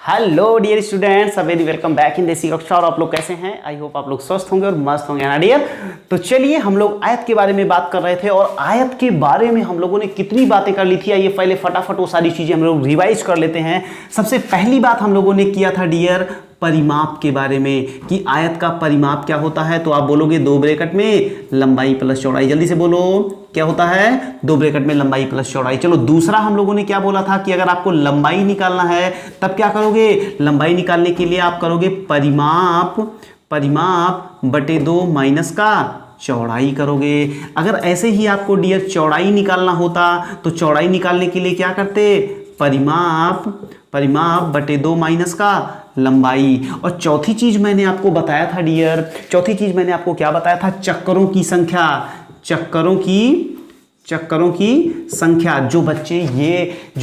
Hello dear students, very welcome back in Desi Kaksha. और आप लोग कैसे हैं? आई होप आप लोग स्वस्थ होंगे और मस्त होंगे ना डियर। तो चलिए, हम लोग आयत के बारे में बात कर रहे थे और आयत के बारे में हम लोगों ने कितनी बातें कर ली थी। आइए पहले फटाफट वो सारी चीजें हम लोग रिवाइज कर लेते हैं। सबसे पहली बात हम लोगों ने किया था डियर परिमाप के बारे में कि आयत का परिमाप क्या होता है। तो आप बोलोगे दो ब्रैकेट में लंबाई प्लस चौड़ाई। जल्दी से बोलो क्या होता है? दो ब्रैकेट में लंबाई प्लस चौड़ाई। चलो दूसरा हम लोगों ने क्या बोला था कि अगर आपको लंबाई निकालना है तब क्या करोगे? लंबाई निकालने के लिए आप करोगे परिमाप बटे 2 माइनस का चौड़ाई करोगे। अगर ऐसे ही आपको डियर चौड़ाई निकालना होता तो चौड़ाई निकालने के लिए क्या करते? परिमाप बटे 2 माइनस का लंबाई। और चौथी चीज मैंने आपको बताया था डियर, चौथी चीज मैंने आपको क्या बताया था? चक्करों की संख्या। चक्करों की संख्या। जो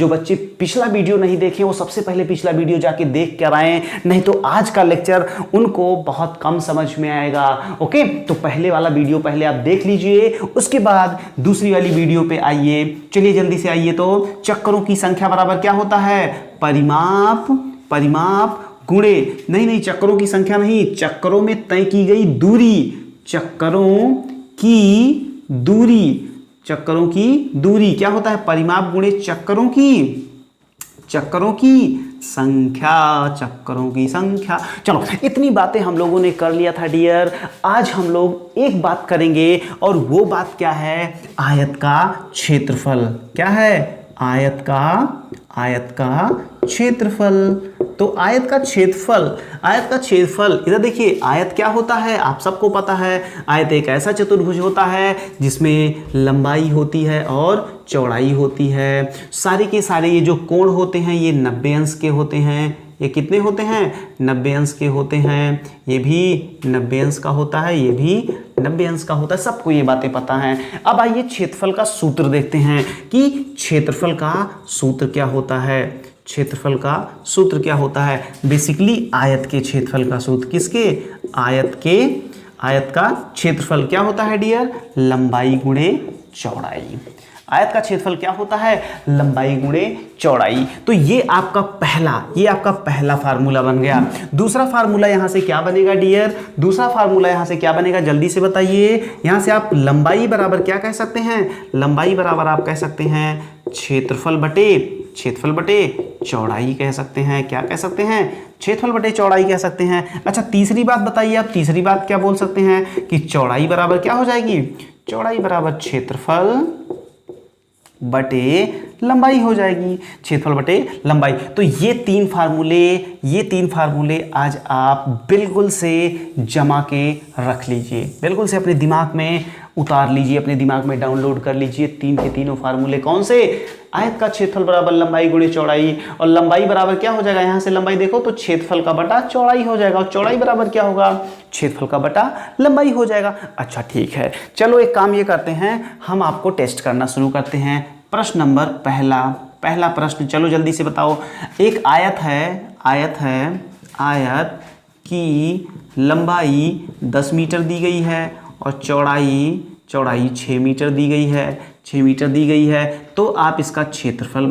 बच्चे पिछला वीडियो नहीं देखे वो सबसे पहले पिछला वीडियो जाके देख कर आए, नहीं तो आज का लेक्चर उनको बहुत कम समझ में आएगा। ओके, तो पहले वाला वीडियो पहले आप देख लीजिए, उसके बाद दूसरी वाली वीडियो पे आइए। चलिए जल्दी से आइए। तो चक्करों की संख्या बराबर क्या होता है? परिमाप गुणे नहीं, चक्करों की संख्या नहीं, चक्करों में तय की गई दूरी। चक्करों की दूरी क्या होता है? परिमाप गुणे चक्करों की संख्या। चलो इतनी बातें हम लोगों ने कर लिया था डियर। आज हम लोग एक बात करेंगे और वो बात क्या है? आयत का क्षेत्रफल। क्या है? आयत का क्षेत्रफल। तो आयत का क्षेत्रफल इधर देखिए, आयत क्या होता है आप सबको पता है। आयत एक ऐसा चतुर्भुज होता है जिसमें लंबाई होती है और चौड़ाई होती है। सारे के सारे ये जो कोण होते हैं ये 90 अंश के होते हैं। ये कितने होते हैं? 90 अंश के होते हैं। ये भी 90 अंश का होता है, ये भी 90 अंश का होता है। सबको ये बातें पता हैं। अब आइए क्षेत्रफल का सूत्र देखते हैं कि क्षेत्रफल का सूत्र क्या होता है। क्षेत्रफल का सूत्र क्या होता है? बेसिकली आयत के क्षेत्रफल का सूत्र। किसके? आयत का क्षेत्रफल क्या होता है डियर? लंबाई गुणे चौड़ाई। आयत का क्षेत्रफल क्या होता है? लंबाई गुणे चौड़ाई। तो ये आपका पहला फार्मूला बन गया। दूसरा फार्मूला यहां से क्या बनेगा डियर? दूसरा फार्मूला यहां से क्या बनेगा? जल्दी से बताइए। यहां से आप लंबाई बराबर क्या कह सकते हैं? लंबाई बराबर आप कह सकते हैं क्षेत्रफल बटे चौड़ाई कह सकते हैं। क्या कह सकते हैं? क्षेत्रफल बटे चौड़ाई कह सकते हैं। अच्छा, तीसरी बात बताइए आप। तीसरी बात क्या बोल सकते हैं कि चौड़ाई बराबर क्या हो जाएगी? चौड़ाई बराबर क्षेत्रफल बटे लंबाई हो जाएगी। क्षेत्रफल बटे लंबाई। तो ये तीन फार्मूले आज आप बिल्कुल से जमा के रख लीजिए, बिल्कुल से अपने दिमाग में उतार लीजिए, अपने दिमाग में डाउनलोड कर लीजिए। तीन के तीनों फार्मूले कौन से? आयत का क्षेत्रफल बराबर लंबाई गुणे चौड़ाई। और लंबाई बराबर क्या हो जाएगा? यहां से लंबाई देखो तो क्षेत्रफल का बटा चौड़ाई हो जाएगा। और चौड़ाई बराबर क्या होगा? क्षेत्रफल का बटा लंबाई हो जाएगा। अच्छा ठीक है, चलो एक काम ये करते हैं, हम आपको टेस्ट करना शुरू करते हैं। प्रश्न नंबर पहला प्रश्न, चलो जल्दी से बताओ। एक आयत की लंबाई 10 मीटर दी गई है और चौड़ाई 6 मीटर दी गई है। तो आप इसका क्षेत्रफल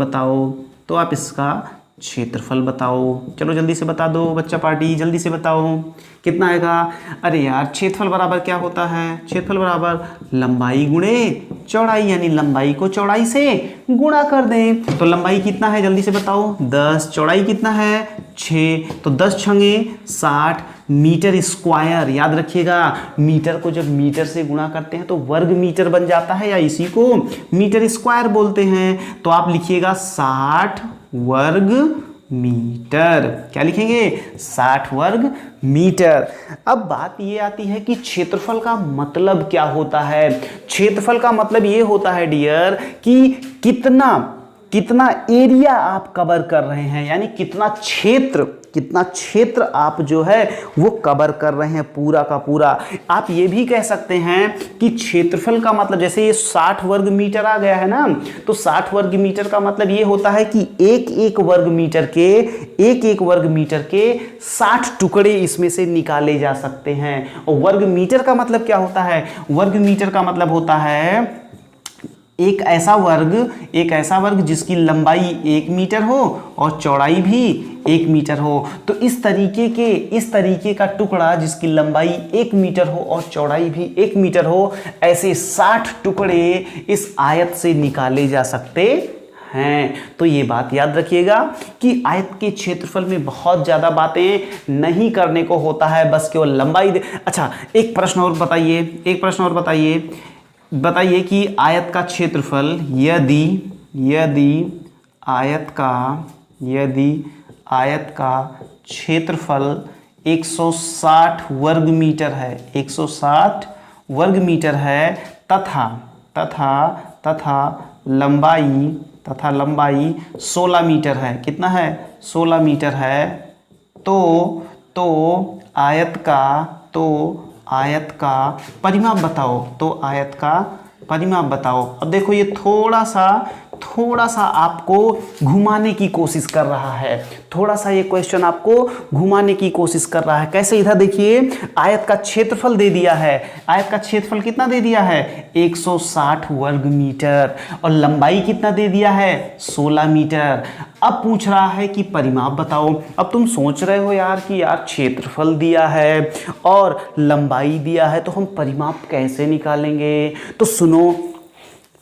बताओ। चलो जल्दी से बता दो बच्चा पार्टी, जल्दी से बताओ कितना आएगा। अरे यार, क्षेत्रफल बराबर क्या होता है? क्षेत्रफल बराबर लंबाई गुणे चौड़ाई, यानी लंबाई को चौड़ाई से गुणा कर दें। तो लंबाई कितना है जल्दी से बताओ? 10। चौड़ाई कितना है? 6। तो 10 छंगे 60 मीटर स्क्वायर। याद रखिएगा, मीटर को जब मीटर से गुणा करते हैं तो वर्ग मीटर बन जाता है, या इसी को मीटर स्क्वायर बोलते हैं। तो आप लिखिएगा 60 वर्ग मीटर। क्या लिखेंगे? 60 वर्ग मीटर। अब बात ये आती है कि क्षेत्रफल का मतलब क्या होता है। क्षेत्रफल का मतलब ये होता है डियर कि कितना एरिया आप कवर कर रहे हैं, यानी कितना क्षेत्र आप जो है वो कवर कर रहे हैं पूरा का पूरा। आप ये भी कह सकते हैं कि क्षेत्रफल का मतलब, जैसे ये 60 वर्ग मीटर आ गया है ना, तो 60 वर्ग मीटर का मतलब ये होता है कि एक वर्ग मीटर के 60 टुकड़े इसमें से निकाले जा सकते हैं। और वर्ग मीटर का मतलब क्या होता है? वर्ग मीटर का मतलब होता है एक ऐसा वर्ग जिसकी लंबाई 1 मीटर हो और चौड़ाई भी 1 मीटर हो। तो इस तरीके का टुकड़ा जिसकी लंबाई 1 मीटर हो और चौड़ाई भी 1 मीटर हो, ऐसे 60 टुकड़े इस आयत से निकाले जा सकते हैं। तो ये बात याद रखिएगा कि आयत के क्षेत्रफल में बहुत ज़्यादा बातें नहीं करने को होता है, बस केवल लंबाई अच्छा, एक प्रश्न और बताइए कि आयत का क्षेत्रफल यदि आयत का क्षेत्रफल 160 वर्ग मीटर है, 160 वर्ग मीटर है तथा लंबाई 16 मीटर है। कितना है? 16 मीटर है। तो आयत का परिमाप बताओ। अब देखो ये थोड़ा सा आपको घुमाने की कोशिश कर रहा है, थोड़ा सा ये क्वेश्चन आपको घुमाने की कोशिश कर रहा है। कैसे? इधर देखिए, आयत का क्षेत्रफल दे दिया है। आयत का क्षेत्रफल कितना दे दिया है? 160 वर्ग मीटर। और लंबाई कितना दे दिया है? 16 मीटर। अब पूछ रहा है कि परिमाप बताओ। अब तुम सोच रहे हो यार कि यार क्षेत्रफल दिया है और लंबाई दिया है, तो हम परिमाप कैसे निकालेंगे? तो सुनो,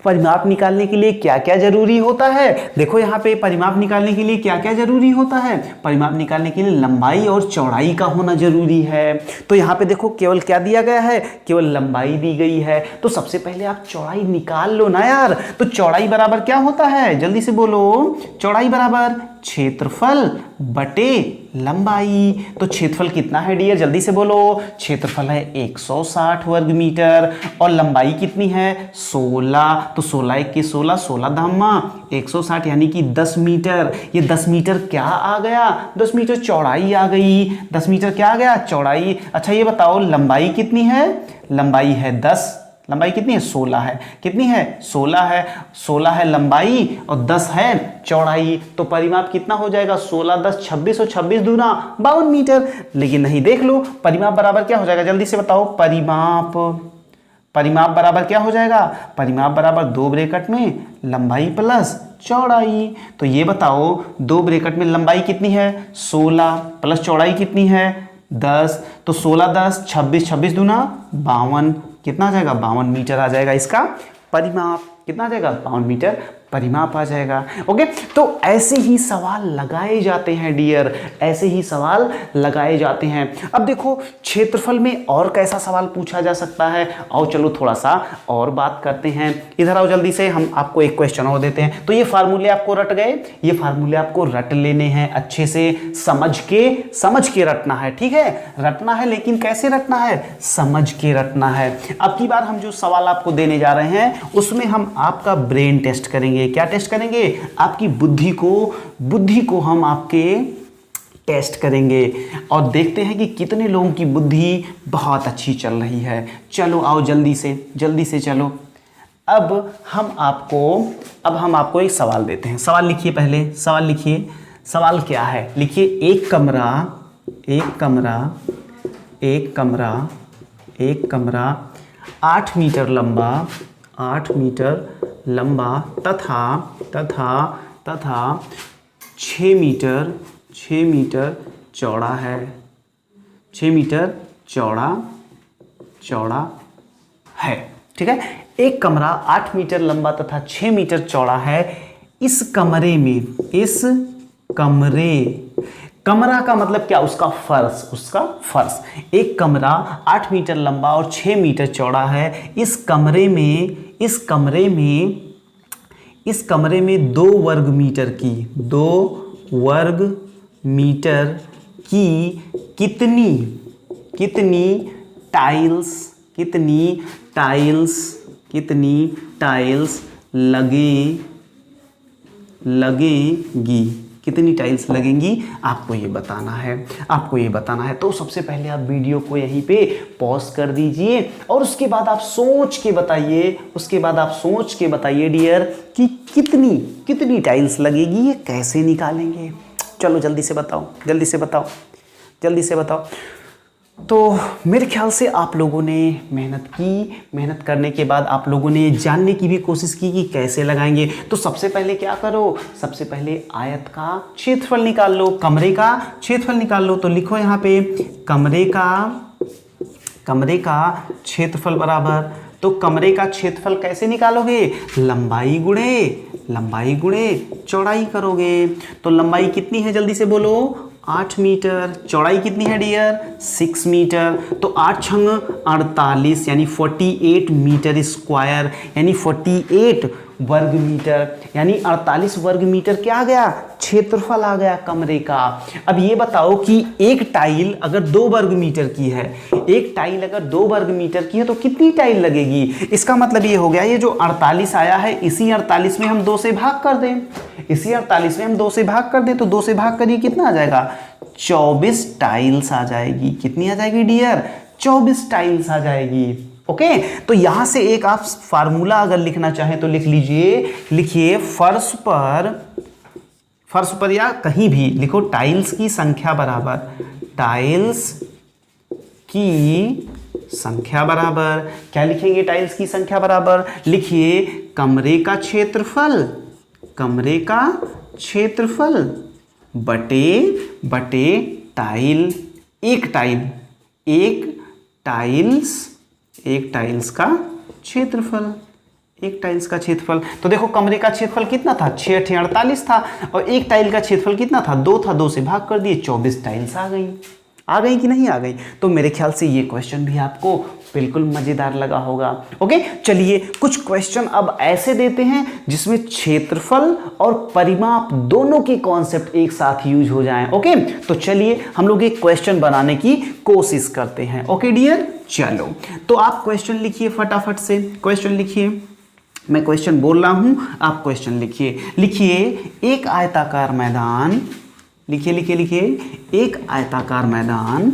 परिमाप निकालने के लिए क्या क्या जरूरी होता है। देखो यहाँ पे परिमाप निकालने के लिए क्या क्या जरूरी होता है। परिमाप निकालने के लिए लंबाई और चौड़ाई का होना जरूरी है। तो यहाँ पे देखो केवल क्या दिया गया है? केवल लंबाई दी गई है। तो सबसे पहले आप चौड़ाई निकाल लो ना यार। तो चौड़ाई बराबर क्या होता है? जल्दी से बोलो। चौड़ाई बराबर क्षेत्रफल बटे लंबाई। तो क्षेत्रफल कितना है डियर? जल्दी से बोलो। क्षेत्रफल है 160 वर्ग मीटर और लंबाई कितनी है? 16। तो 16 1 के 16, 16 धामा 160 यानी कि 10 मीटर। ये 10 मीटर क्या आ गया? 10 मीटर चौड़ाई आ गई। 10 मीटर क्या आ गया? चौड़ाई। अच्छा ये बताओ लंबाई कितनी है? लंबाई है 10। लंबाई कितनी है? 16 है। कितनी है? 16 है। 16 है लंबाई और 10 है चौड़ाई। तो परिमाप कितना हो जाएगा? 16 10 26 और 26 दूना 52 मीटर। लेकिन नहीं, देख लो परिमाप बराबर क्या हो जाएगा? जल्दी से बताओ। परिमाप बराबर क्या हो जाएगा? परिमाप बराबर 2 ब्रैकेट में लंबाई प्लस चौड़ाई। तो ये बताओ 2 ब्रैकेट में लंबाई कितनी है? 16 प्लस चौड़ाई कितनी है? 10। तो 16 10 26 26 दूना 52। कितना आ जाएगा? 52 मीटर आ जाएगा इसका परिमाप। कितना आ जाएगा? 52 मीटर परिमाप आ जाएगा। ओके, तो ऐसे ही सवाल लगाए जाते हैं डियर, ऐसे ही सवाल लगाए जाते हैं। अब देखो क्षेत्रफल में और कैसा सवाल पूछा जा सकता है। आओ चलो थोड़ा सा और बात करते हैं। इधर आओ जल्दी से, हम आपको एक क्वेश्चन और देते हैं। तो ये फार्मूले आपको रट गए, ये फार्मूले आपको रट लेने हैं, अच्छे से समझ के रटना है। ठीक है, रटना है, लेकिन कैसे रटना है? समझ के रटना है। अब की बार हम जो सवाल आपको देने जा रहे हैं उसमें हम आपका ब्रेन टेस्ट करेंगे। क्या टेस्ट करेंगे? आपकी बुद्धि को हम आपके टेस्ट करेंगे और देखते हैं कि कितने लोगों की बुद्धि बहुत अच्छी चल रही है। चलो आओ जल्दी से चलो। अब हम आपको एक सवाल देते हैं। सवाल लिखिए, पहले सवाल लिखिए। सवाल क्या है? लिखिए, एक कमरा 8 मीटर लंबा तथा 6 मीटर चौड़ा है। 6 मीटर चौड़ा है। ठीक है, एक कमरा 8 मीटर लंबा तथा 6 मीटर चौड़ा है। इस कमरा का मतलब क्या? उसका फर्श। एक कमरा 8 मीटर लंबा और 6 मीटर चौड़ा है। इस कमरे में 2 वर्ग मीटर की कितनी टाइल्स लगेंगी आपको ये बताना है। तो सबसे पहले आप वीडियो को यहीं पे पॉज कर दीजिए और उसके बाद आप सोच के बताइए डियर कि कितनी टाइल्स लगेगी, ये कैसे निकालेंगे। चलो जल्दी से बताओ। तो मेरे ख्याल से आप लोगों ने मेहनत की, मेहनत करने के बाद आप लोगों ने जानने की भी कोशिश की कि कैसे लगाएंगे। तो सबसे पहले क्या करो, सबसे पहले आयत का क्षेत्रफल निकाल लो, कमरे का क्षेत्रफल निकाल लो। तो लिखो यहाँ पे कमरे का क्षेत्रफल बराबर, तो कमरे का क्षेत्रफल कैसे निकालोगे, लंबाई गुणे चौड़ाई करोगे। तो लंबाई कितनी है जल्दी से बोलो, 8 मीटर। चौड़ाई कितनी है डियर, 6 मीटर। तो 8 छंग 48 यानी 48 मीटर स्क्वायर, यानी 48 वर्ग मीटर, यानी 48 वर्ग मीटर क्या आ गया, क्षेत्रफल आ गया कमरे का। अब ये बताओ कि एक टाइल अगर 2 वर्ग मीटर की है, एक टाइल अगर 2 वर्ग मीटर की है तो कितनी टाइल लगेगी। इसका मतलब ये हो गया, ये जो 48 आया है इसी 48 में हम 2 से भाग कर दें, इसी 48 में हम 2 से भाग कर दें, तो 2 से भाग करिए कितना आ जाएगा, 24 टाइल्स आ जाएगी। कितनी आ जाएगी डियर, 24 टाइल्स आ जाएगी। ओके, तो यहां से एक आप फार्मूला अगर लिखना चाहें तो लिख लीजिए, लिखिए फर्श पर या कहीं भी लिखो टाइल्स की संख्या बराबर, टाइल्स की संख्या बराबर, क्या लिखेंगे, टाइल्स की संख्या बराबर लिखिए कमरे का क्षेत्रफल बटे टाइल, एक टाइल्स का क्षेत्रफल। तो देखो कमरे का क्षेत्रफल कितना था, 6 × 48 था, और एक टाइल का क्षेत्रफल कितना था, 2 था, 2 से भाग कर दिए, 24 टाइल्स आ गई कि नहीं आ गई। तो मेरे ख्याल से ये क्वेश्चन भी आपको बिल्कुल मजेदार लगा होगा। ओके, चलिए कुछ क्वेश्चन अब ऐसे देते हैं जिसमें क्षेत्रफल और परिमाप दोनों के कॉन्सेप्ट एक साथ यूज हो जाएं। ओके, तो चलिए हम लोग एक क्वेश्चन बनाने की कोशिश करते हैं। ओके डियर, चलो तो आप क्वेश्चन लिखिए, फटाफट से क्वेश्चन लिखिए। मैं क्वेश्चन बोल रहा हूं, आप क्वेश्चन लिखिए। एक आयताकार मैदान, लिखिए एक आयताकार मैदान।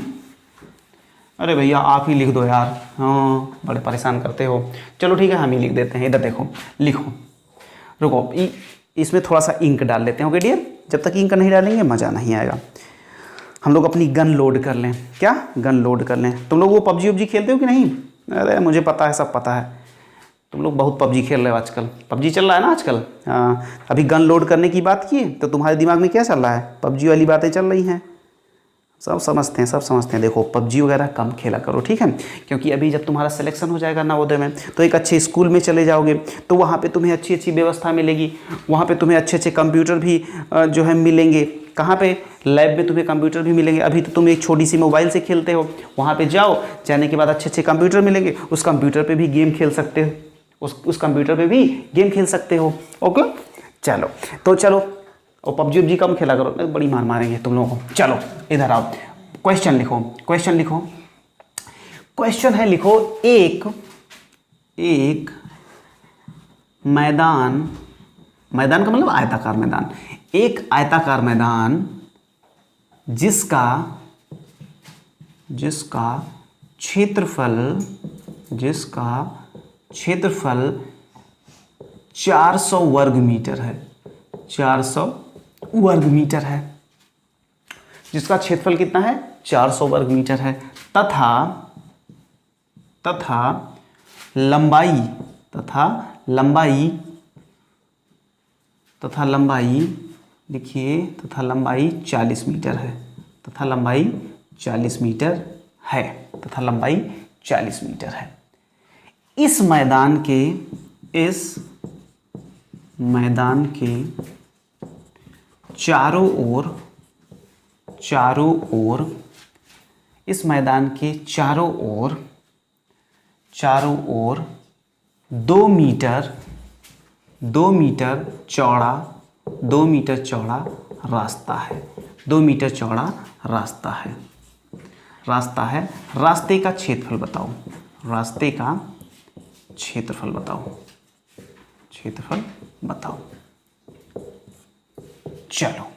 अरे भैया आप ही लिख दो यार, हाँ बड़े परेशान करते हो। चलो ठीक है, हम ही लिख देते हैं। इधर देखो, लिखो, रुको इसमें थोड़ा सा इंक डाल लेते हैं। ओके डियर, जब तक इंक नहीं डालेंगे मज़ा नहीं आएगा। हम लोग अपनी गन लोड कर लें, क्या गन लोड कर लें। तुम लोग वो पबजी खेलते हो कि नहीं, अरे मुझे पता है, सब पता है, तुम लोग बहुत पबजी खेल रहे हो आजकल, पबजी चल रहा है ना आजकल। हाँ, अभी गन लोड करने की बात की तो तुम्हारे दिमाग में क्या चल रहा है, पबजी वाली बातें चल रही हैं। सब समझते हैं। देखो पबजी वगैरह कम खेला करो, ठीक है, क्योंकि अभी जब तुम्हारा सिलेक्शन हो जाएगा नवोदय में तो एक अच्छे स्कूल में चले जाओगे, तो वहाँ पे तुम्हें अच्छी व्यवस्था मिलेगी, वहाँ पे तुम्हें अच्छे कंप्यूटर भी जो है मिलेंगे। कहाँ पे, लैब में तुम्हें कंप्यूटर भी मिलेंगे। अभी तो तुम एक छोटी सी मोबाइल से खेलते हो, वहाँ पे जाने के बाद अच्छे कंप्यूटर मिलेंगे, उस कंप्यूटर पर भी गेम खेल सकते हो, उस कंप्यूटर पे भी गेम खेल सकते हो। ओके, चलो और पबजी कम खेला करो, बड़ी मार मारेंगे तुम लोगों को। चलो इधर आओ, क्वेश्चन लिखो। क्वेश्चन है, लिखो एक मैदान का मतलब आयताकार मैदान, एक आयताकार मैदान जिसका क्षेत्रफल 400 वर्ग मीटर है, 400 वर्ग मीटर है, जिसका क्षेत्रफल कितना है, 400 वर्ग मीटर है, तथा लंबाई लिखिए, तथा लंबाई 40 मीटर है, तथा लंबाई 40 मीटर है। इस मैदान के चारों ओर इस मैदान के चारों ओर 2 मीटर चौड़ा रास्ता है, 2 मीटर चौड़ा रास्ता है। रास्ते का क्षेत्रफल बताओ। चलो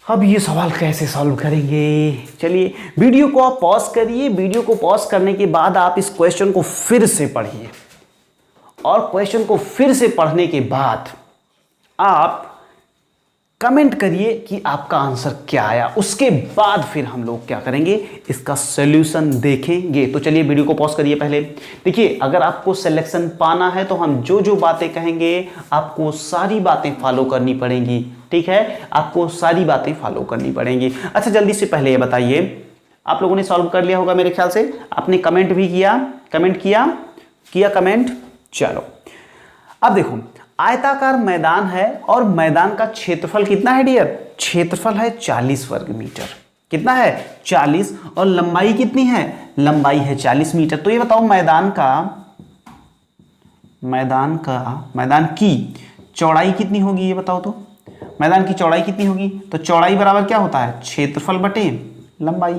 अब ये सवाल कैसे सॉल्व करेंगे। चलिए वीडियो को आप पॉज करिए, वीडियो को पॉज करने के बाद आप इस क्वेश्चन को फिर से पढ़िए, और क्वेश्चन को फिर से पढ़ने के बाद आप कमेंट करिए कि आपका आंसर क्या आया। उसके बाद फिर हम लोग क्या करेंगे, इसका सॉल्यूशन देखेंगे। तो चलिए वीडियो को पॉज करिए पहले। देखिए, अगर आपको सिलेक्शन पाना है तो हम जो जो बातें कहेंगे आपको सारी बातें फॉलो करनी पड़ेंगी। ठीक है, आपको सारी बातें फॉलो करनी पड़ेंगी। अच्छा, जल्दी से पहले ये बताइए, आप लोगों ने सॉल्व कर लिया होगा मेरे ख्याल से। आपने कमेंट भी किया, कमेंट किया कमेंट। चलो अब देखो, आयताकार मैदान है और मैदान का क्षेत्रफल कितना है डियर? क्षेत्रफल है 40 वर्ग मीटर। कितना है? 40। और लंबाई कितनी है? लंबाई है 40 मीटर। तो ये बताओ, मैदान की चौड़ाई कितनी होगी? ये बताओ तो, मैदान की चौड़ाई कितनी होगी? तो चौड़ाई बराबर क्या होता है? क्षेत्रफल बटे लंबाई।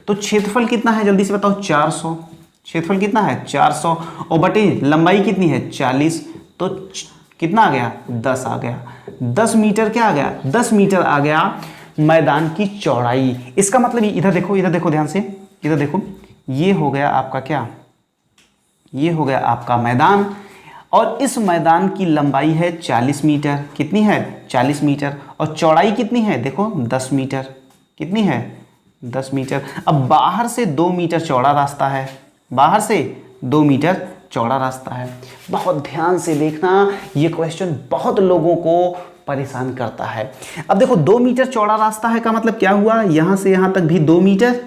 तो क्षेत्रफल कितना है जल्दी से बताओ? 400। क्षेत्रफल कितना है? 400 और बटे लंबाई कितनी है? 40। तो कितना आ गया? 10 आ गया। 10 मीटर क्या आ गया? 10 मीटर आ गया मैदान की चौड़ाई। इसका मतलब इधर देखो ध्यान से, इधर देखो, ये हो गया आपका क्या? ये हो गया आपका मैदान, और इस मैदान की लंबाई है 40 मीटर। कितनी है? 40 मीटर। और चौड़ाई कितनी है? देखो 10 मीटर। कितनी है? 10 मीटर। अब बाहर से 2 मीटर चौड़ा रास्ता है, बाहर से 2 मीटर चौड़ा रास्ता है। बहुत ध्यान से देखना, ये क्वेश्चन बहुत लोगों को परेशान करता है। अब देखो, 2 मीटर चौड़ा रास्ता है का मतलब क्या हुआ? यहां से यहां तक भी 2 मीटर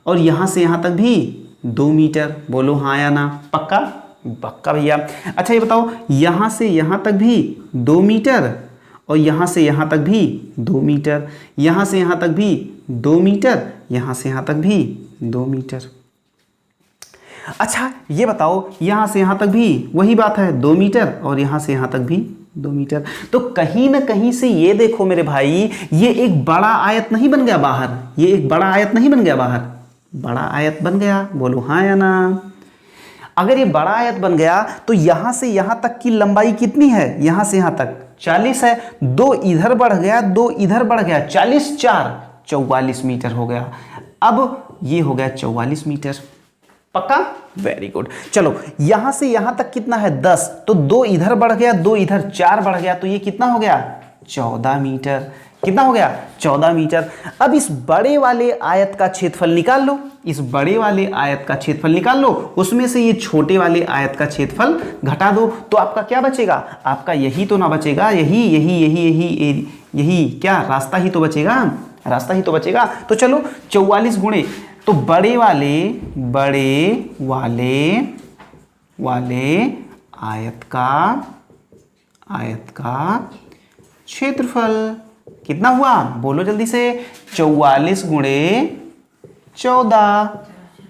और यहां से यहां तक भी 2 मीटर। बोलो हाँ या ना? पक्का? पक्का भैया। अच्छा ये बताओ, यहां से यहां तक भी 2 मीटर और यहां से यहां तक भी 2 मीटर, यहां से यहां तक भी 2 मीटर, यहां से यहां तक भी 2 मीटर। अच्छा ये बताओ, यहां से यहां तक भी वही बात है, 2 मीटर, और यहां से यहां तक भी 2 मीटर। तो कहीं ना कहीं से ये देखो मेरे भाई, ये एक बड़ा आयत नहीं बन गया बाहर? ये एक बड़ा आयत नहीं बन गया बाहर? बड़ा आयत बन गया। बोलो हाँ या ना? अगर ये बड़ा आयत बन गया तो यहां से यहां तक की लंबाई कितनी है? यहां से यहां तक 40 है। 2 इधर बढ़ गया, 2 इधर बढ़ गया, 40 4 44 मीटर हो गया। अब ये हो गया 44 मीटर। पक्का? Very good. चलो, यहां से यहां तक कितना है? 10। तो 2 इधर बढ़ गया, 2 इधर 4 बढ़ गया, तो ये कितना हो गया? 14 मीटर। कितना हो गया? 14 मीटर। अब इस बड़े वाले आयत का क्षेत्रफल निकाल लो, इस बड़े वाले आयत का क्षेत्रफल निकाल लो, उसमें से ये छोटे वाले आयत का क्षेत्रफल घटा दो, तो आपका क्या बचेगा? आपका यही तो ना बचेगा? यही क्या रास्ता ही तो बचेगा, रास्ता ही तो बचेगा। तो चलो 44 गुणे, तो बड़े वाले आयत का क्षेत्रफल कितना हुआ? बोलो जल्दी से। 44 गुणे 14,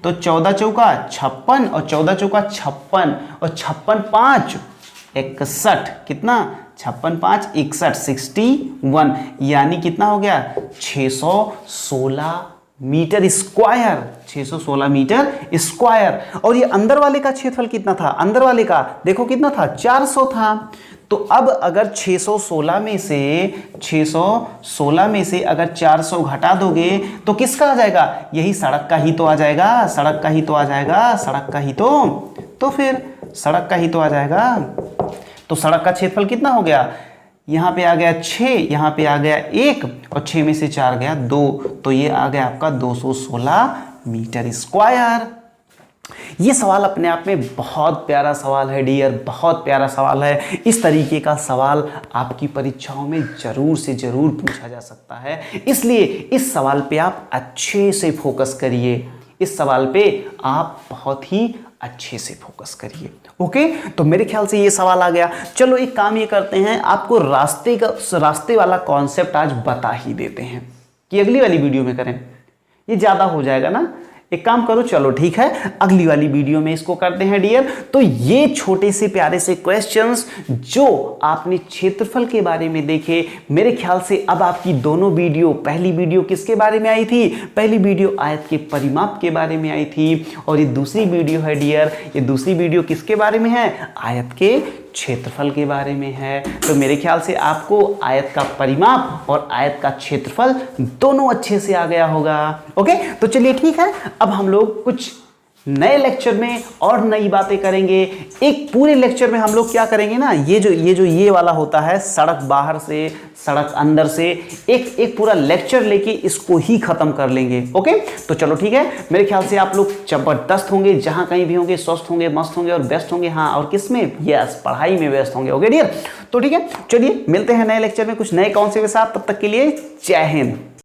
तो 14 चौका 56 और 14 चौका 56 और 56 5 61। कितना? 56 5 61, 61। यानी कितना हो गया? 616 मीटर स्क्वायर। 616 metre square. और ये अंदर वाले का क्षेत्रफल कितना था? अंदर वाले का देखो कितना था? 400 था। तो अब अगर 616 में से अगर 400 घटा दोगे तो किसका आ जाएगा? यही सड़क का ही तो आ जाएगा, सड़क का ही तो आ जाएगा, सड़क का ही तो फिर सड़क का ही तो आ जाएगा। तो सड़क का क्षेत्रफल कितना हो गया? यहाँ पे आ गया 6, यहाँ पे आ गया 1 और 6 में से 4 गया 2, तो ये आ गया आपका 216 मीटर स्क्वायर। ये सवाल अपने आप में बहुत प्यारा सवाल है डियर, बहुत प्यारा सवाल है। इस तरीके का सवाल आपकी परीक्षाओं में जरूर से जरूर पूछा जा सकता है, इसलिए इस सवाल पे आप अच्छे से फोकस करिए। इस सवाल पे आप बहुत ही अच्छे से फोकस करिए। ओके, तो मेरे ख्याल से ये सवाल आ गया। चलो एक काम ये करते हैं, आपको रास्ते वाला कॉन्सेप्ट आज बता ही देते हैं कि अगली वाली वीडियो में करें, ये ज़्यादा हो जाएगा ना। एक काम करो, चलो ठीक है, अगली वाली वीडियो में इसको करते हैं डियर। तो ये छोटे से प्यारे से क्वेश्चंस जो आपने क्षेत्रफल के बारे में देखे, मेरे ख्याल से अब आपकी दोनों वीडियो, पहली वीडियो किसके बारे में आई थी? पहली वीडियो आयत के परिमाप के बारे में आई थी, और ये दूसरी वीडियो है डियर, ये दूसरी वीडियो किसके बारे में है? आयत के क्षेत्रफल के बारे में है। तो मेरे ख्याल से आपको आयत का परिमाप और आयत का क्षेत्रफल दोनों अच्छे से आ गया होगा। ओके, तो चलिए ठीक है, अब हम लोग कुछ नए लेक्चर में और नई बातें करेंगे। एक पूरे लेक्चर में हम लोग क्या करेंगे ना, ये वाला होता है सड़क बाहर से सड़क अंदर से, एक पूरा लेक्चर लेके इसको ही खत्म कर लेंगे। ओके, तो चलो ठीक है, मेरे ख्याल से आप लोग जबरदस्त होंगे, जहां कहीं भी होंगे स्वस्थ होंगे, मस्त होंगे और बेस्ट होंगे। हाँ, और किस में? यस, पढ़ाई में बेस्ट होंगे। ओके डियर, तो ठीक है, चलिए मिलते हैं नए लेक्चर में कुछ नए कॉन्सेप्ट के साथ। तब तक के लिए जय हिंद।